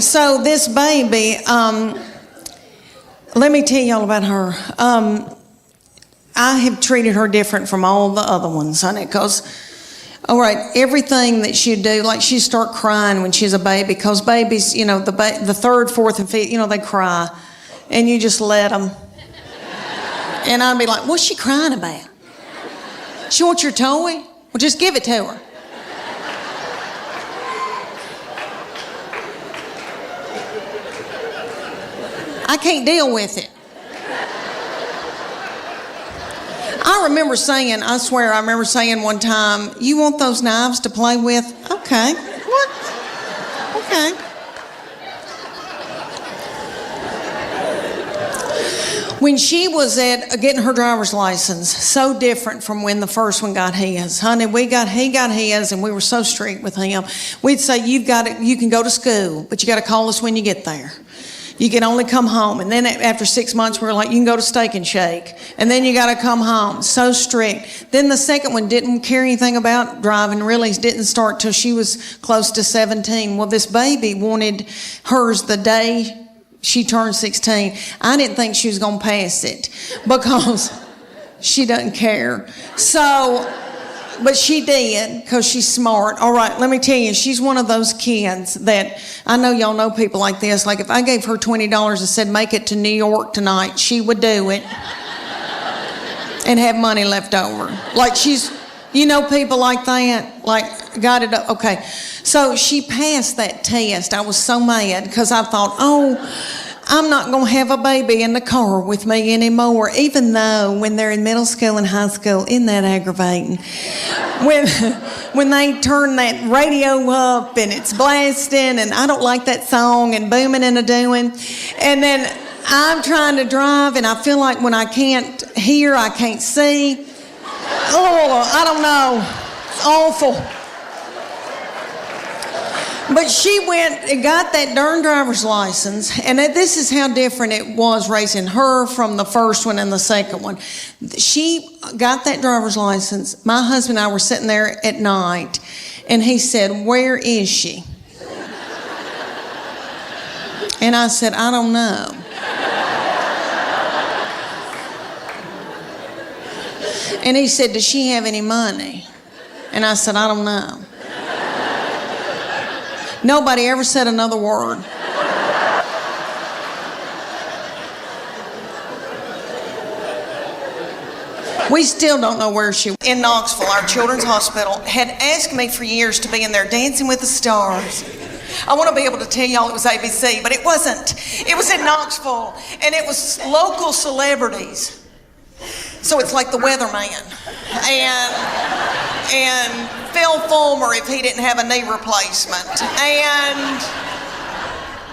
So this baby, let me tell y'all about her. I have treated her different from all the other ones, honey, because, all right, everything that she'd do, like she'd start crying when she's a baby, because babies, you know, the third, fourth, and fifth, you know, they cry, and you just let them. And I'd be like, what's she crying about? She wants your toy? Well, just give it to her. I can't deal with it. I remember saying one time, you want those knives to play with? Okay. What? Okay. When she was at getting her driver's license, so different from when the first one got his. Honey, he got his, and we were so strict with him. We'd say, you can go to school, but you got to call us when you get there. You can only come home. And then after 6 months, we were like, you can go to Steak and Shake. And then you got to come home. So strict. Then the second one didn't care anything about driving, really didn't start till she was close to 17. Well, this baby wanted hers the day she turned 16. I didn't think she was going to pass it because she doesn't care. So, but she did because she's smart. All right, let me tell you, she's one of those kids that, I know y'all know people like this. Like if I gave her $20 and said, make it to New York tonight, she would do it and have money left over. Like she's, you know, people like that, like got it up. Okay, so she passed that test. I was so mad because I thought, I'm not going to have a baby in the car with me anymore, even though when they're in middle school and high school, isn't that aggravating? When they turn that radio up and it's blasting and I don't like that song and booming and a-doing, and then I'm trying to drive and I feel like when I can't hear, I can't see. Oh, I don't know. It's awful. But she went and got that darn driver's license, and this is how different it was raising her from the first one and the second one. She got that driver's license. My husband and I were sitting there at night, and he said, where is she? And I said, I don't know. And he said, does she have any money? And I said, I don't know. Nobody ever said another word. We still don't know where she was. In Knoxville, our children's hospital had asked me for years to be in there Dancing with the Stars. I want to be able to tell y'all it was ABC, but it wasn't. It was in Knoxville, and it was local celebrities. So it's like the weatherman and Phil Fulmer if he didn't have a knee replacement, and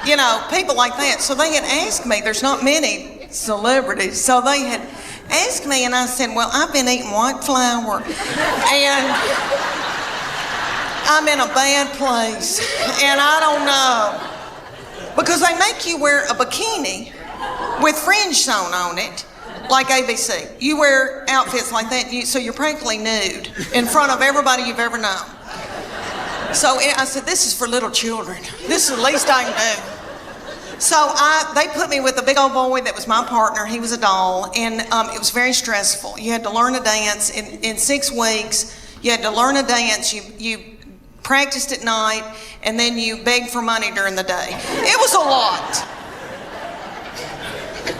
you know, people like that. So they had asked me, there's not many celebrities, so they had asked me, and I said, well, I've been eating white flour and I'm in a bad place and I don't know, because they make you wear a bikini with fringe sewn on it. Like ABC. You wear outfits like that, so you're practically nude in front of everybody you've ever known. So I said, this is for little children. This is the least I can do. So they put me with a big old boy that was my partner. He was a doll, and it was very stressful. You had to learn a dance. In 6 weeks, you had to learn a dance. You practiced at night, and then you begged for money during the day. It was a lot.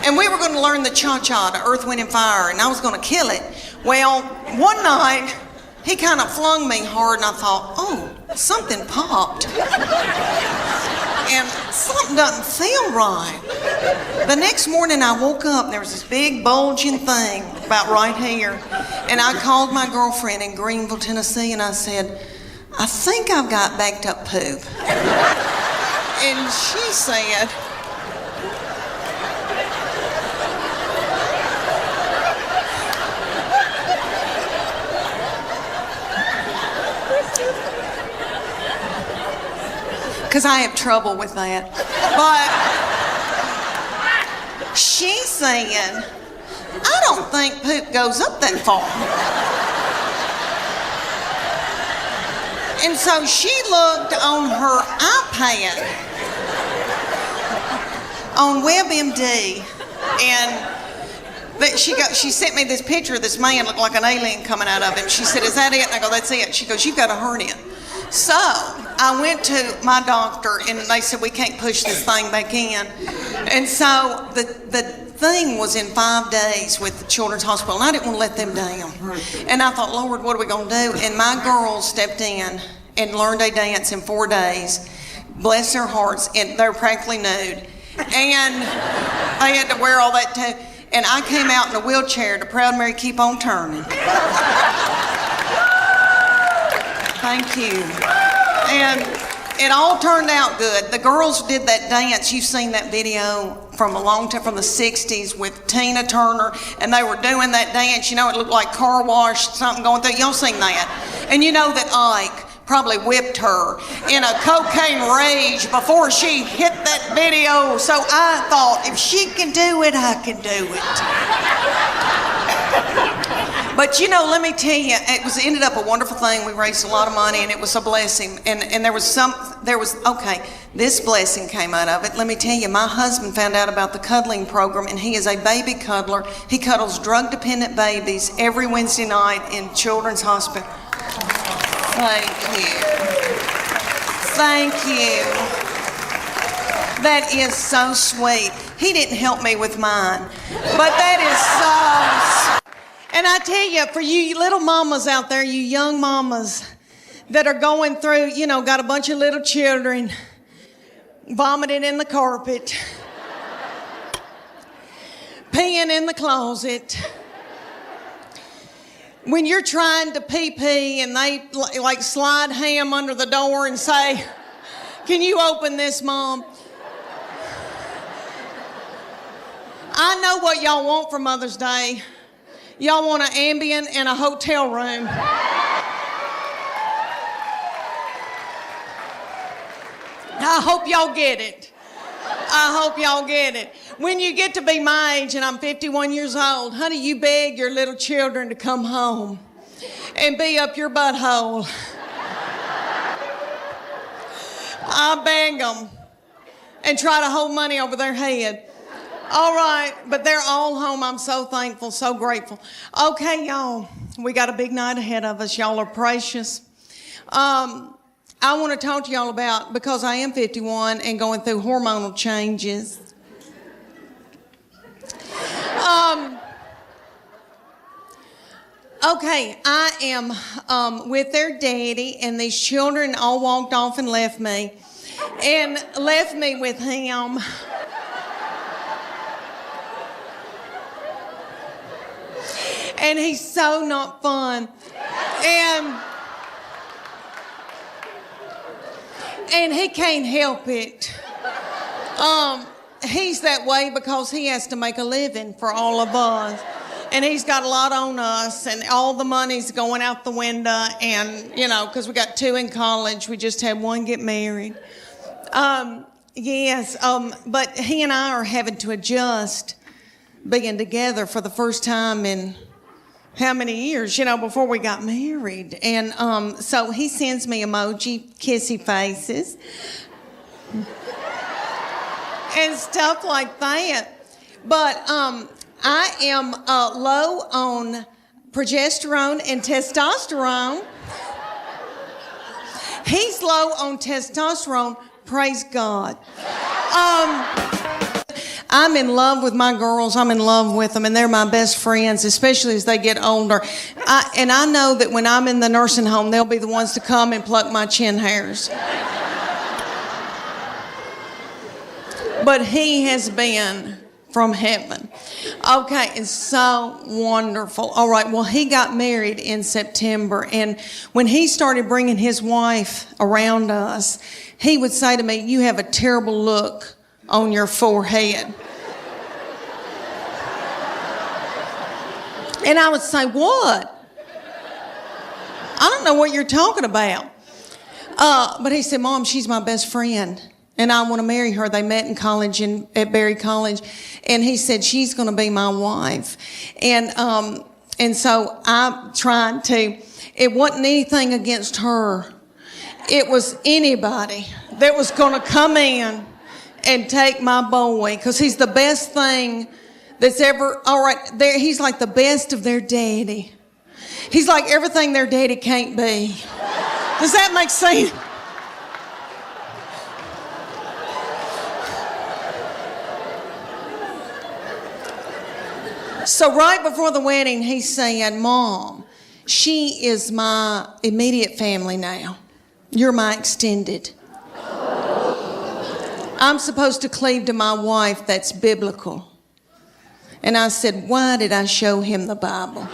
And we were going to learn the cha-cha to Earth, Wind, and Fire, and I was going to kill it. Well, one night, he kind of flung me hard, and I thought, oh, something popped. And something doesn't feel right. The next morning, I woke up, and there was this big bulging thing about right here. And I called my girlfriend in Greenville, Tennessee, and I said, I think I've got backed up poop. And she said, because I have trouble with that. But she's saying, I don't think poop goes up that far. And so she looked on her iPad on WebMD, and she sent me this picture of this man looked like an alien coming out of him. She said, "Is that it?" And I go, "That's it." She goes, "You've got a hernia." So I went to my doctor, and they said, "We can't push this thing back in." And so the thing was in 5 days with the Children's Hospital, and I didn't want to let them down. And I thought, Lord, what are we going to do? And my girls stepped in and learned a dance in 4 days. Bless their hearts, and they're practically nude. And they had to wear all that too. And I came out in a wheelchair to Proud Mary Keep On Turning. Thank you. And it all turned out good. The girls did that dance. You've seen that video from a long time, from the 60s with Tina Turner, and they were doing that dance. You know, it looked like car wash, something going through. Y'all seen that? And you know that Ike probably whipped her in a cocaine rage before she hit that video. So I thought, if she can do it, I can do it. But you know, let me tell you, it ended up a wonderful thing. We raised a lot of money, and it was a blessing. And this blessing came out of it. Let me tell you, my husband found out about the cuddling program, and he is a baby cuddler. He cuddles drug-dependent babies every Wednesday night in Children's Hospital. Thank you. Thank you. That is so sweet. He didn't help me with mine, but that is so. And I tell you, for you little mamas out there, you young mamas that are going through, you know, got a bunch of little children vomiting in the carpet, peeing in the closet. When you're trying to pee and they like slide ham under the door and say, "Can you open this, Mom?" I know what y'all want for Mother's Day. Y'all want an Ambien and a hotel room. I hope y'all get it. I hope y'all get it. When you get to be my age, and I'm 51 years old, honey, you beg your little children to come home and be up your butthole. I beg them and try to hold money over their head. All right, but they're all home. I'm so thankful, so grateful. Okay, y'all, we got a big night ahead of us. Y'all are precious. I want to talk to y'all about, because I am 51 and going through hormonal changes. Okay, I am with their daddy, and these children all walked off and left me with him. And he's so not fun. And he can't help it. He's that way because he has to make a living for all of us. And he's got a lot on us, and all the money's going out the window. And, you know, because we got 2 in college, we just had 1 get married. But he and I are having to adjust being together for the first time in how many years, you know, before we got married. And so he sends me emoji, kissy faces, and stuff like that. But I am low on progesterone and testosterone. He's low on testosterone, praise God. I'm in love with my girls. I'm in love with them, and they're my best friends, especially as they get older. And I know that when I'm in the nursing home, they'll be the ones to come and pluck my chin hairs. But he has been from heaven. Okay, it's so wonderful. All right, well, he got married in September, and when he started bringing his wife around us, he would say to me, "You have a terrible look on your forehead." And I would say, "What? I don't know what you're talking about." But he said, "Mom, she's my best friend, and I want to marry her." They met in college, at Berry College, and he said, "She's going to be my wife." And so I tried to. It wasn't anything against her. It was anybody that was going to come in and take my boy, because he's the best thing that's ever, all right, he's like the best of their daddy. He's like everything their daddy can't be. Does that make sense? So right before the wedding, he said, Mom, she is my immediate family now. You're my extended. I'm supposed to cleave to my wife. That's biblical. And I said, why did I show him the Bible?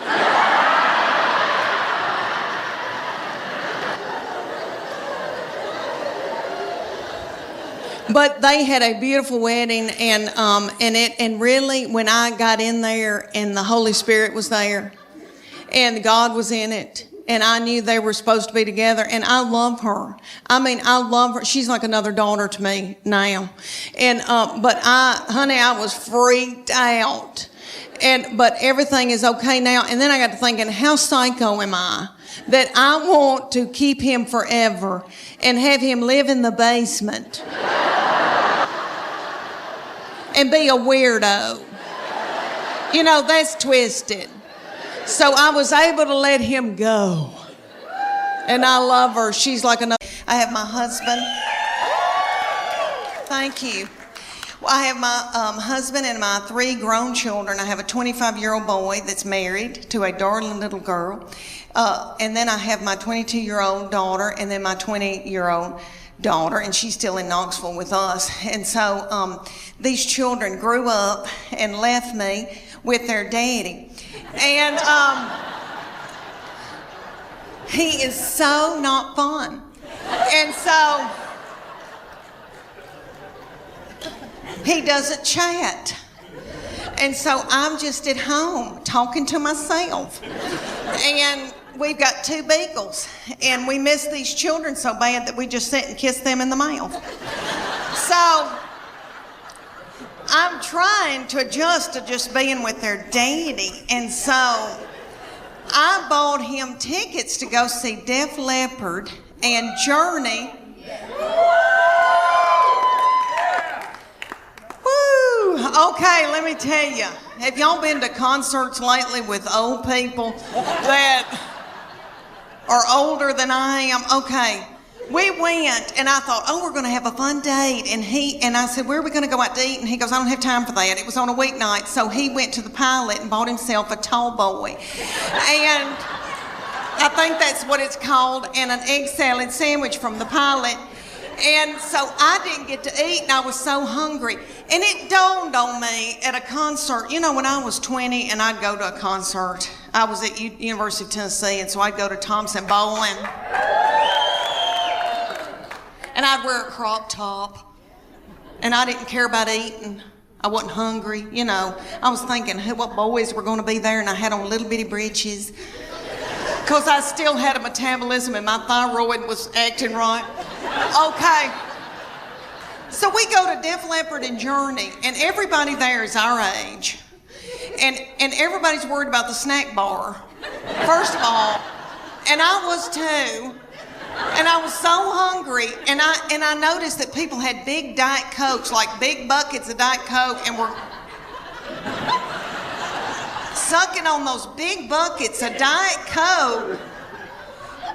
But they had a beautiful wedding, and really, when I got in there and the Holy Spirit was there and God was in it, and I knew they were supposed to be together, and I love her. I mean, I love her. She's like another daughter to me now. And but I was freaked out. But everything is okay now. And then I got to thinking, how psycho am I that I want to keep him forever and have him live in the basement and be a weirdo? You know, that's twisted. So I was able to let him go. And I love her. She's like another. I have my husband. Thank you. Well, I have my husband and my 3 grown children. I have a 25-year-old boy that's married to a darling little girl. And then I have my 22-year-old daughter and then my 20-year-old daughter, and she's still in Knoxville with us. And so these children grew up and left me with their daddy. And he is so not fun. And so he doesn't chat. And so I'm just at home talking to myself. And we've got 2 beagles. And we miss these children so bad that we just sit and kiss them in the mouth. So I'm trying to adjust to just being with their daddy. And so I bought him tickets to go see Def Leppard and Journey. Okay, let me tell you. Have y'all been to concerts lately with old people that are older than I am? Okay, we went, and I thought, oh, we're going to have a fun date. And I said, where are we going to go out to eat? And he goes, I don't have time for that. It was on a weeknight, so he went to the Pilot and bought himself a tall boy. And I think that's what it's called, and an egg salad sandwich from the Pilot. And so I didn't get to eat, and I was so hungry. And it dawned on me at a concert. You know, when I was 20 and I'd go to a concert, I was at University of Tennessee, and so I'd go to Thompson Bowling. And I'd wear a crop top. And I didn't care about eating. I wasn't hungry, you know. I was thinking what boys were going to be there, and I had on little bitty breeches. Because I still had a metabolism and my thyroid was acting right. Okay. So we go to Def Leppard and Journey, and everybody there is our age. And everybody's worried about the snack bar, first of all. And I was too. And I was so hungry, and I noticed that people had big Diet Cokes, like big buckets of Diet Coke, and were sucking on those big buckets of Diet Coke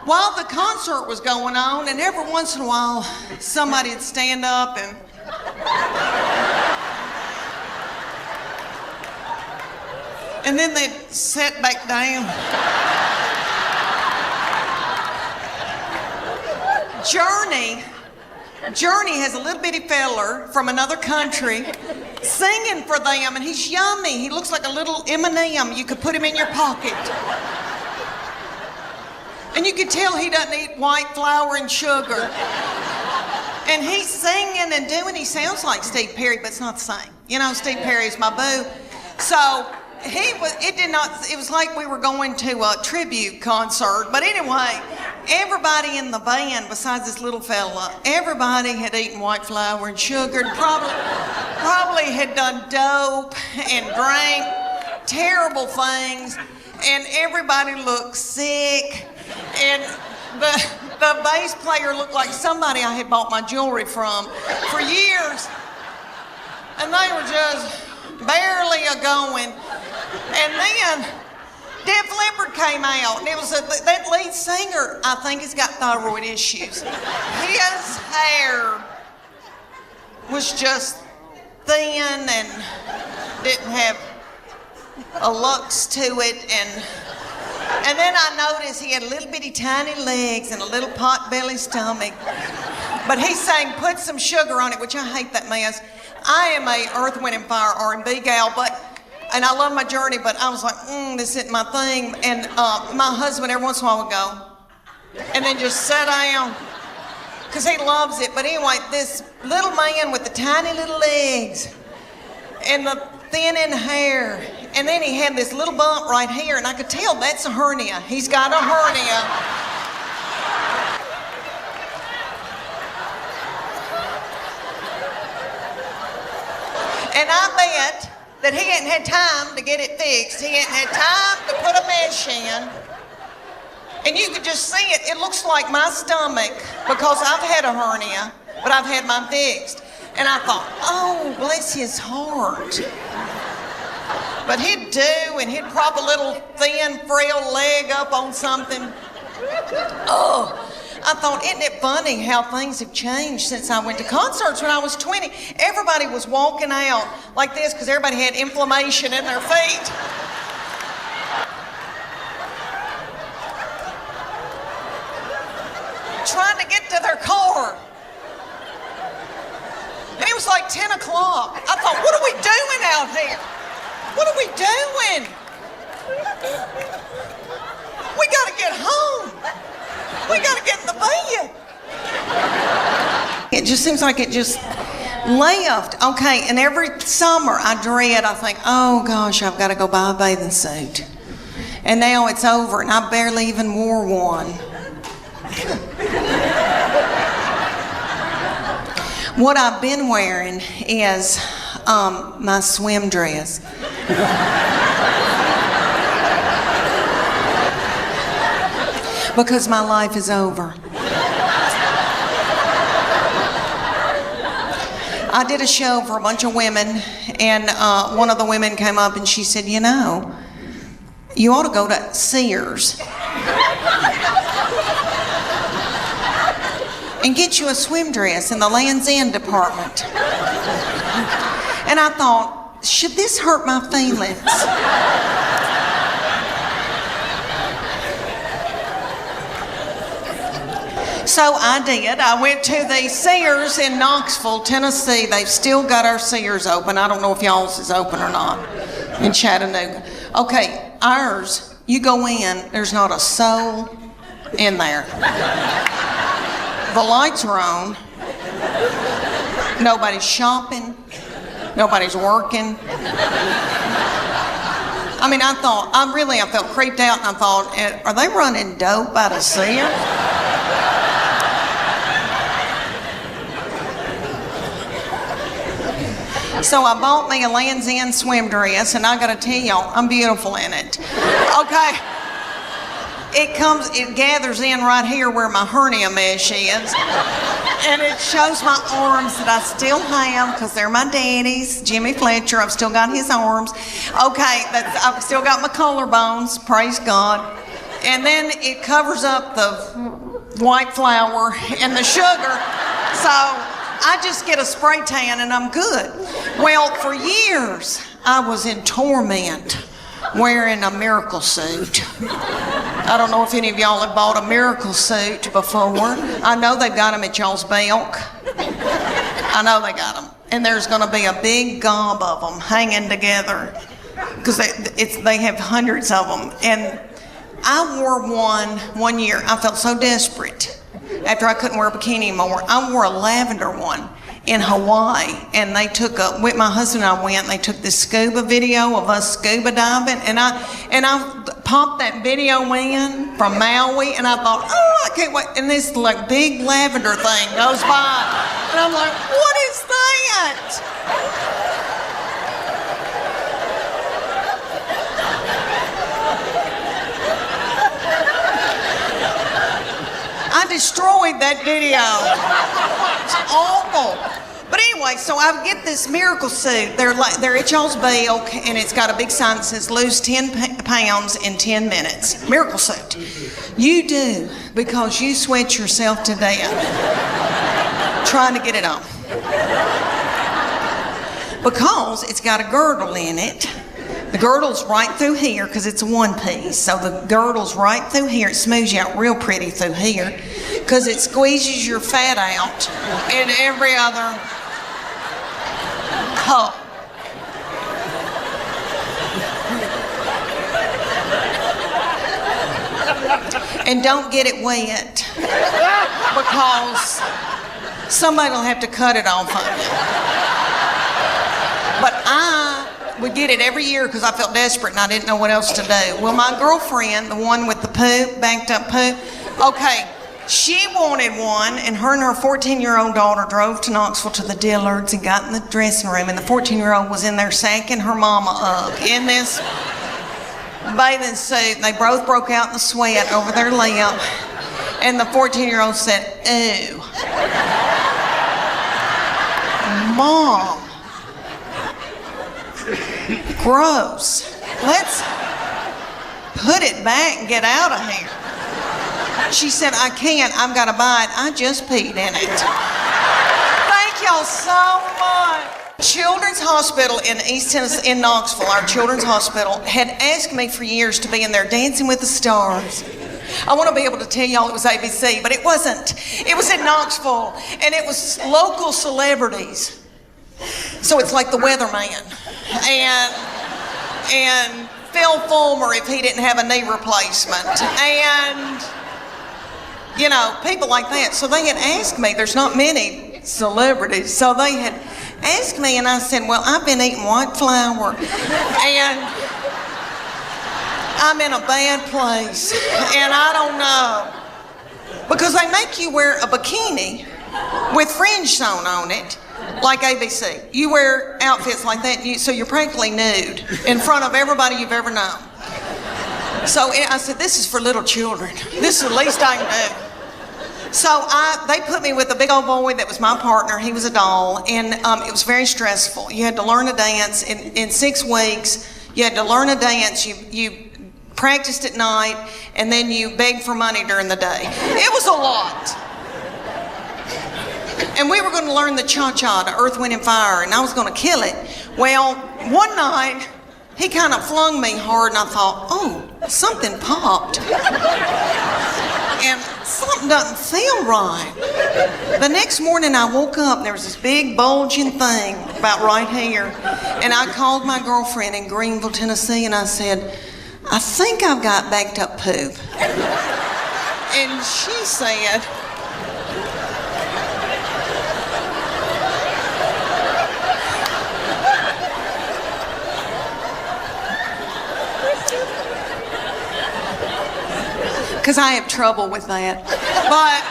while the concert was going on. And every once in a while, somebody would stand up and then they'd sit back down. Journey has a little bitty feller from another country singing for them, and he's yummy. He looks like a little M&M. You could put him in your pocket. And you could tell he doesn't eat white flour and sugar. And he's singing and doing, he sounds like Steve Perry, but it's not the same. You know, Steve Perry's my boo. So it was like we were going to a tribute concert. But anyway, everybody in the band, besides this little fella, everybody had eaten white flour and sugar, and probably had done dope and drank terrible things, and everybody looked sick. And the bass player looked like somebody I had bought my jewelry from for years. they were just barely a-going. And then Def Leppard came out, and it was that lead singer, I think he's got thyroid issues. His hair was just thin and didn't have a lux to it, and then I noticed he had little bitty tiny legs and a little pot belly stomach. But he sang "Put Some Sugar on It," which I hate that mess. I am a Earth, Wind, and Fire R&B gal, and I love my journey, but I was like, this isn't my thing. And my husband every once in a while would go, and then just sit down, because he loves it. But anyway, this little man with the tiny little legs and the thinning hair, and then he had this little bump right here, and I could tell that's a hernia. He's got a hernia. And I bet that he hadn't had time to get it fixed. He hadn't had time to put a mesh in. And you could just see it. It looks like my stomach, because I've had a hernia, but I've had mine fixed. And I thought, oh, bless his heart. But he'd do, and he'd prop a little thin, frail leg up on something. Oh, I thought, isn't it funny how things have changed since I went to concerts when I was 20? Everybody was walking out like this because everybody had inflammation in their feet. Trying to get to their car. And it was like 10 o'clock. I thought, what are we doing out here? What are we doing? We gotta get home. We gotta get in the bed. It just seems like it just left. Okay, and every summer I think, oh gosh, I've got to go buy a bathing suit. And now it's over, and I barely even wore one. What I've been wearing is my swim dress. Because my life is over. I did a show for a bunch of women, and one of the women came up and she said, you know, you ought to go to Sears and get you a swim dress in the Land's End department. And I thought, should this hurt my feelings? So I did. I went to the Sears in Knoxville, Tennessee. They've still got our Sears open. I don't know if y'all's is open or not in Chattanooga. Okay, ours, you go in, there's not a soul in there. The lights are on. Nobody's shopping. Nobody's working. I mean, I felt creeped out, and I thought, are they running dope out of Sears? So I bought me a Land's End swim dress, and I gotta tell y'all, I'm beautiful in it. Okay. It gathers in right here where my hernia mesh is. And it shows my arms that I still have, because they're my daddy's. Jimmy Fletcher, I've still got his arms. Okay, I've still got my collarbones, praise God. And then it covers up the white flour and the sugar. So I just get a spray tan and I'm good. Well, for years, I was in torment wearing a miracle suit. I don't know if any of y'all have bought a miracle suit before. I know they've got them at y'all's Belk. I know they got them. And there's going to be a big gob of them hanging together, because they have hundreds of them. And I wore one year. I felt so desperate after I couldn't wear a bikini anymore. I wore a lavender one in Hawaii, and my husband and I went, and they took this scuba video of us scuba diving, and I popped that video in from Maui, and I thought, oh, I can't wait, and this like big lavender thing goes by, and I'm like, what is that? I destroyed that video. It's awful. But anyway, anyway, so I get this miracle suit. They're at y'all's bill, and it's got a big sign that says lose 10 pounds in 10 minutes. Miracle suit. You do, because you sweat yourself to death trying to get it on. Because it's got a girdle in it. The girdle's right through here because it's a one piece. So the girdle's right through here. It smooths you out real pretty through here because it squeezes your fat out in every other hole. And don't get it wet because somebody will have to cut it off of you. But I would get it every year because I felt desperate and I didn't know what else to do. Well, my girlfriend, the one with the poop, banked up poop, okay, she wanted one, and her 14-year-old daughter drove to Knoxville to the Dillards and got in the dressing room, and the 14-year-old was in there sacking her mama up in this bathing suit. They both broke out in the sweat over their lip, and the 14-year-old said, "Ew. Mom. Gross. Let's put it back and get out of here." She said, "I can't. I've got to buy it. I just peed in it." Thank y'all so much. Children's Hospital in East Tennessee, in Knoxville, our Children's Hospital, had asked me for years to be in there Dancing with the Stars. I want to be able to tell y'all it was ABC, but it wasn't. It was in Knoxville, and it was local celebrities. So it's like the weatherman and Phil Fulmer if he didn't have a knee replacement, and you know, people like that. So they had asked me, there's not many celebrities, so they had asked me, and I said, well, I've been eating white flour and I'm in a bad place and I don't know, because they make you wear a bikini with fringe sewn on it like ABC. You wear outfits like that, so you're practically nude in front of everybody you've ever known. So I said, this is for little children. This is the least I can do. So they put me with a big old boy that was my partner. He was a doll, and it was very stressful. You had to learn a dance in 6 weeks. You had to learn a dance. You practiced at night, and then you begged for money during the day. It was a lot. And we were going to learn the cha-cha to Earth, Wind, and Fire, and I was going to kill it. Well, one night, he kind of flung me hard, and I thought, oh, something popped. And something doesn't feel right. The next morning, I woke up, and there was this big bulging thing about right here. And I called my girlfriend in Greenville, Tennessee, and I said, I think I've got backed up poop. And she said, because I have trouble with that. But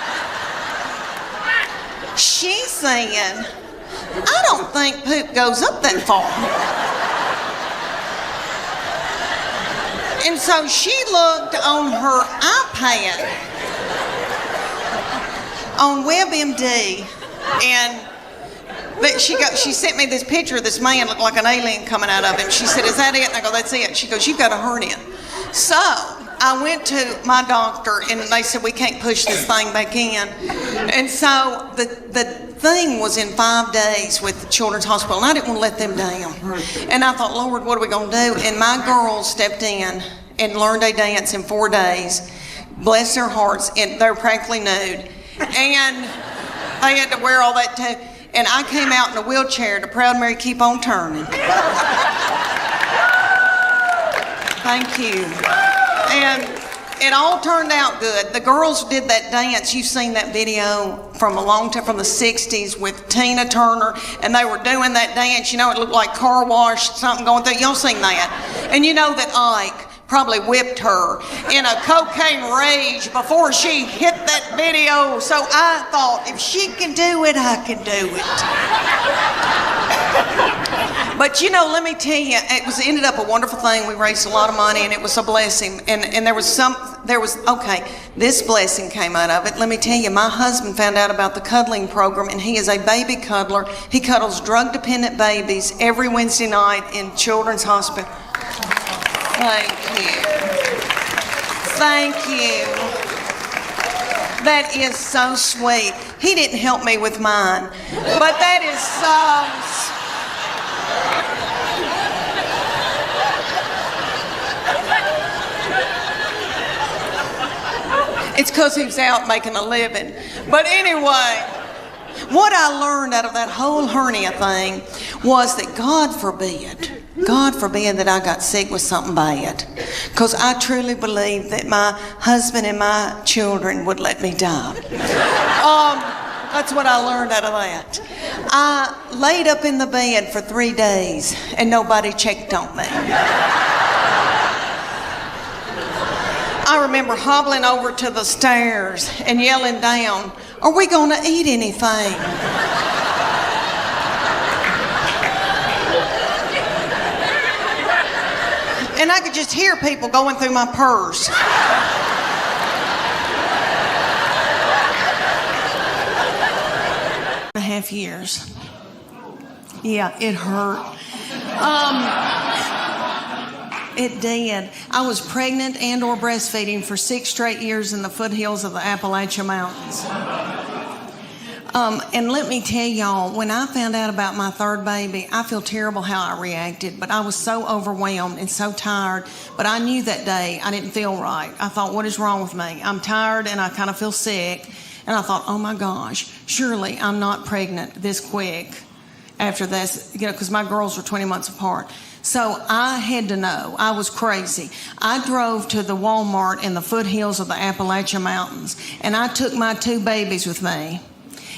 she's saying, I don't think poop goes up that far. And so she looked on her iPad on WebMD, and she sent me this picture of this man looked like an alien coming out of him. She said, is that it? And I go, that's it. She goes, you've got a hernia. So I went to my doctor, and they said, we can't push this thing back in. And so the thing was in 5 days with the Children's Hospital, and I didn't want to let them down. And I thought, Lord, what are we going to do? And my girls stepped in and learned a dance in 4 days. Bless their hearts, and they're practically nude. And they had to wear all that too. And I came out in a wheelchair to Proud Mary Keep On Turning. Thank you. And it all turned out good. The girls did that dance. You've seen that video from a long time, from the 60s with Tina Turner, and they were doing that dance. You know, it looked like car wash, something going through. Y'all seen that? And you know that Ike probably whipped her in a cocaine rage before she hit that video. So I thought, if she can do it, I can do it. But you know, let me tell you, it ended up a wonderful thing. We raised a lot of money, and it was a blessing. And there was this blessing came out of it. Let me tell you, my husband found out about the cuddling program, and he is a baby cuddler. He cuddles drug-dependent babies every Wednesday night in Children's Hospital. Thank you. Thank you. That is so sweet. He didn't help me with mine, but that is so It's because he was out making a living. But anyway, what I learned out of that whole hernia thing was that God forbid that I got sick with something bad. Because I truly believe that my husband and my children would let me die. That's what I learned out of that. I laid up in the bed for 3 days and nobody checked on me. I remember hobbling over to the stairs and yelling down, "Are we going to eat anything?" And I could just hear people going through my purse. A half years. Yeah, it hurt. It did. I was pregnant and or breastfeeding for 6 straight years in the foothills of the Appalachian Mountains. And let me tell y'all, when I found out about my 3rd baby, I feel terrible how I reacted, but I was so overwhelmed and so tired. But I knew that day I didn't feel right. I thought, what is wrong with me? I'm tired and I kind of feel sick. And I thought, oh my gosh, surely I'm not pregnant this quick after this, because my girls were 20 months apart. So I had to know. I was crazy. I drove to the Walmart in the foothills of the Appalachian Mountains, and I took my 2 babies with me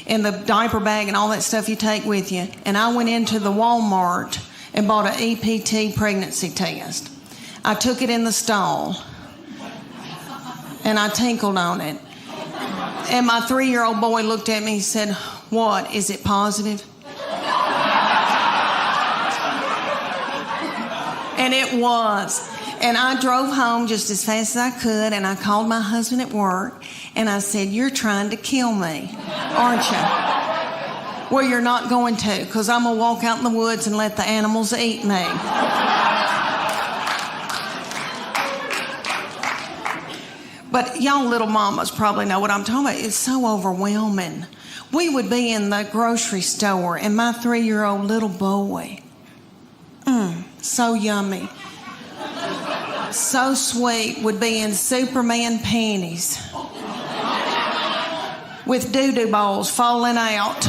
in the diaper bag and all that stuff you take with you, and I went into the Walmart and bought an EPT pregnancy test. I took it in the stall, and I tinkled on it. And my 3-year-old boy looked at me and said, "What, is it positive?" And it was. And I drove home just as fast as I could, and I called my husband at work, and I said, "You're trying to kill me, aren't you?" "Well, you're not going to, because I'm going to walk out in the woods and let the animals eat me." But y'all little mamas probably know what I'm talking about. It's so overwhelming. We would be in the grocery store, and my 3-year-old little boy, so yummy, so sweet, would be in Superman panties with doo-doo balls falling out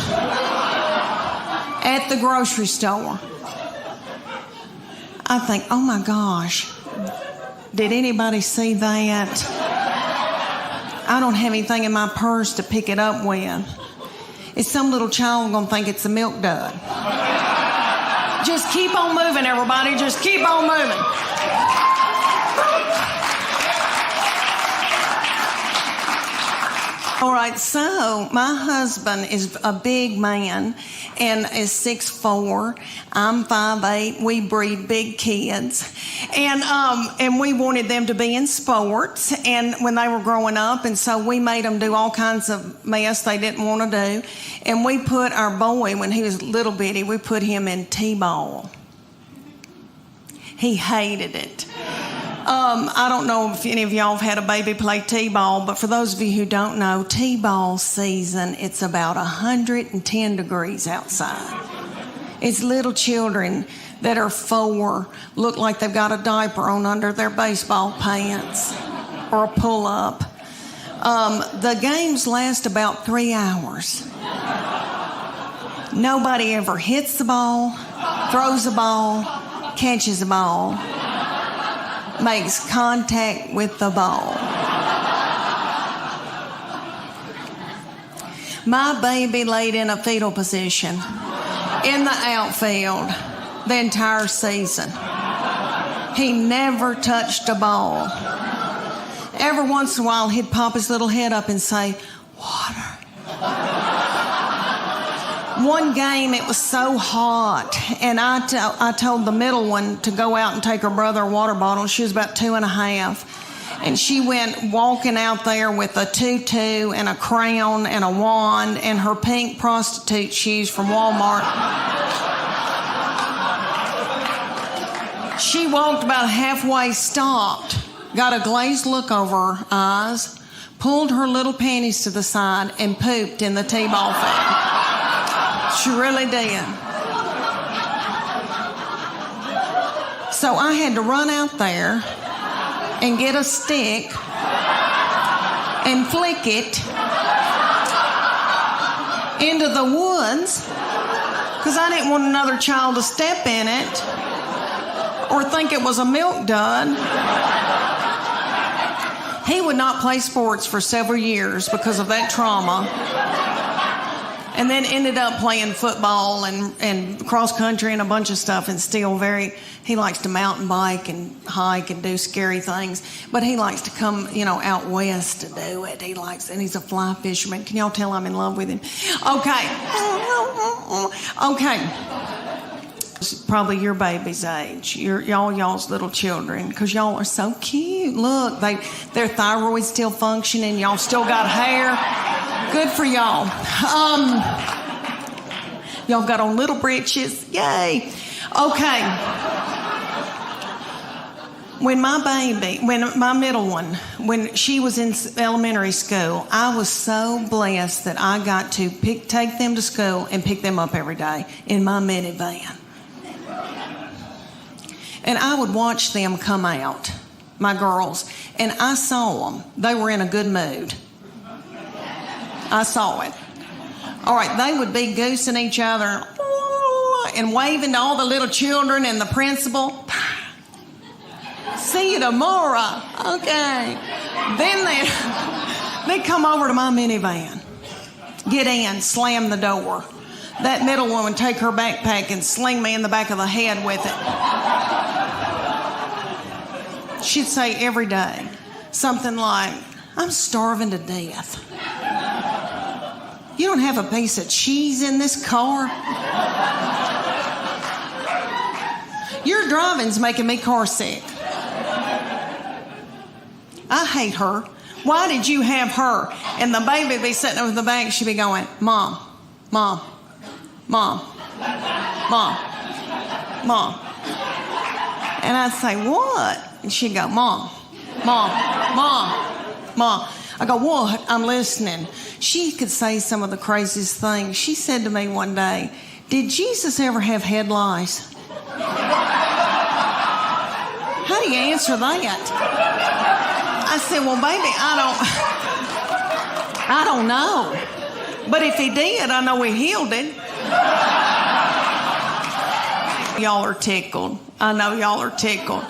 at the grocery store. I think, oh my gosh, did anybody see that? I don't have anything in my purse to pick it up with. Is some little child gonna think it's a milk dud? Just keep on moving, everybody. Just keep on moving. All right, so my husband is a big man and is 6'4". I'm 5'8". We breed big kids. And we wanted them to be in sports and when they were growing up, and so we made them do all kinds of mess they didn't want to do. And we put our boy, when he was little bitty, we put him in T-ball. He hated it. I don't know if any of y'all have had a baby play T-ball, but for those of you who don't know, T-ball season, it's about 110 degrees outside. It's little children that are 4 look like they've got a diaper on under their baseball pants or a pull-up. The games last about 3 hours. Nobody ever hits the ball, throws the ball, catches the ball, makes contact with the ball. My baby laid in a fetal position in the outfield the entire season. He never touched a ball. Every once in a while, he'd pop his little head up and say, "Water." One game, it was so hot, and I told the middle one to go out and take her brother a water bottle. She was about 2.5. And she went walking out there with a tutu and a crown and a wand and her pink prostitute shoes from Walmart. She walked about halfway, stopped, got a glazed look over her eyes, pulled her little panties to the side, and pooped in the T-ball field. She really did. So I had to run out there and get a stick and flick it into the woods because I didn't want another child to step in it or think it was a milk dud. He would not play sports for several years because of that trauma. And then ended up playing football and cross country and a bunch of stuff, and still he likes to mountain bike and hike and do scary things, but he likes to come, out west to do it. And he's a fly fisherman. Can y'all tell I'm in love with him? Okay. It's probably your baby's age, y'all's little children, because y'all are so cute. Look, their thyroid's still functioning. Y'all still got hair. Good for y'all. Y'all got on little britches. Yay. Okay. When my middle one, when she was in elementary school, I was so blessed that I got to take them to school and pick them up every day in my minivan. And I would watch them come out, my girls, and I saw them. They were in a good mood. I saw it. All right, they would be goosing each other and waving to all the little children and the principal. See you tomorrow. Okay. Then they'd come over to my minivan, get in, slam the door. That middle one would take her backpack and sling me in the back of the head with it. She'd say every day something like, I'm starving to death. You don't have a piece of cheese in this car? Your driving's making me car sick. I hate her. Why did you have her? And the baby would be sitting over the back. She'd be going, Mom, Mom, Mom, Mom, Mom. And I'd say, what? And she'd go, Mom, Mom, Mom, Mom. I go, what? I'm listening. She could say some of the craziest things. She said to me one day, did Jesus ever have head lice? How do you answer that? I said, well, baby, I don't know. But if he did, I know he healed it. Y'all are tickled. I know y'all are tickled.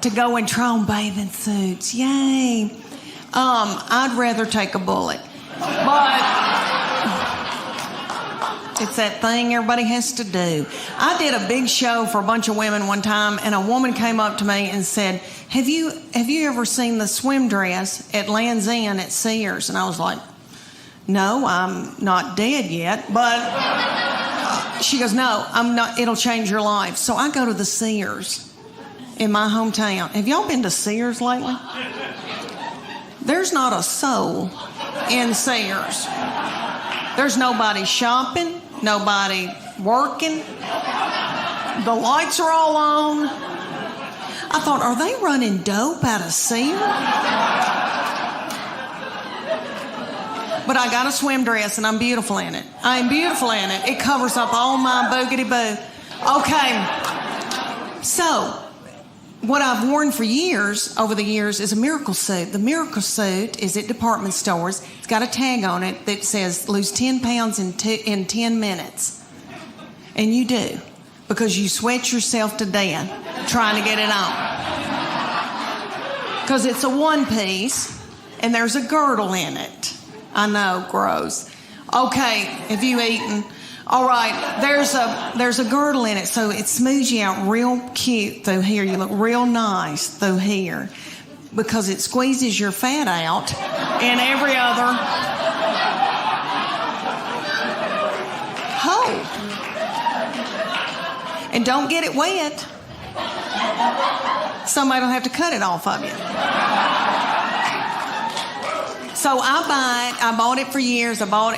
To go and try on bathing suits. Yay. I'd rather take a bullet. But it's that thing everybody has to do. I did a big show for a bunch of women one time, and a woman came up to me and said, have you ever seen the swim dress at Land's End at Sears? And I was like, no, I'm not dead yet. But she goes, no, I'm not. It'll change your life. So I go to the Sears in my hometown. Have y'all been to Sears lately? There's not a soul in Sears. There's nobody shopping, nobody working. The lights are all on. I thought, are they running dope out of Sears? But I got a swim dress and I'm beautiful in it. I am beautiful in it. It covers up all my boogity-boo. Okay. So, what I've worn for years, over the years, is a miracle suit. The miracle suit is at department stores. It's got a tag on it that says lose 10 pounds in 10 minutes. And you do, because you sweat yourself to death trying to get it on. Because it's a one piece and there's a girdle in it. I know, gross. Okay, have you eaten? All right, there's a girdle in it, so it smooths you out real cute through here. You look real nice through here because it squeezes your fat out and every other hole. And don't get it wet. Somebody will have to cut it off of you. So I bought it for years. I bought it.